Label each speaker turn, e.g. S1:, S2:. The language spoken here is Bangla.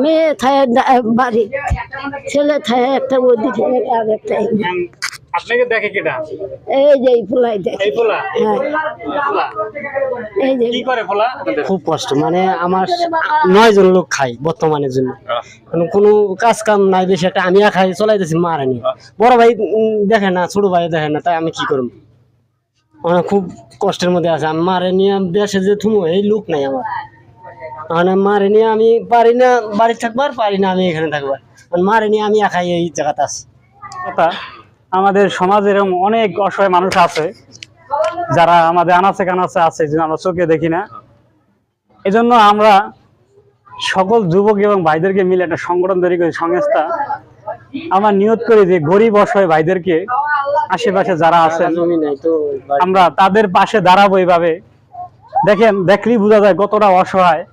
S1: মেয়ে থাকে বাড়ি, ছেলে থাকে একটা ওদিকে আর একটা
S2: আপনাকে দেখে কেটা?
S1: এই যে এই ফুলাই দেখে।
S2: এই পোলা?
S1: হ্যাঁ
S2: পোলা
S1: এই যে
S2: কি করে পোলা?
S3: খুব কষ্ট, মানে আমার 9 জন লোক খাই বর্তমানের জন্য, কোনো কাজ কাম নাই বেশি একটা, আমি খাই চলাইতেছি মারা নিয়ে। বড় ভাই দেখে না, ছোট ভাই দেখে না, তাই আমি কি করব? মানে খুব কষ্টের মধ্যে আছে। আমি মারে নিয়ে দেশে যে থুমো এই লোক নাই আমার, মানে মারে নিয়ে আমি পারি না বাড়ি থাকবার, পারি না আমি এখানে থাকবার, মারে নিয়ে আমি একাই এই জায়গাতে আছি।
S2: কথা, আমাদের সমাজে এরকম অনেক অসহায় মানুষ আছে যারা আমাদের আনাচে কানাচে আছে, যে আমরা চোখে দেখি না। এজন্য আমরা সকল যুবক এবং ভাইদেরকে মিলে একটা সংগঠন তৈরি করি, সংস্থা। আমরা নিয়ত করি যে গরিব অসহায় ভাইদেরকে আশেপাশে যারা আছেন
S3: জমি নাই তো
S2: আমরা তাদের পাশে দাঁড়াবো। এইভাবে দেখেন, দেখলেই বোঝা যায় কতটা অসহায়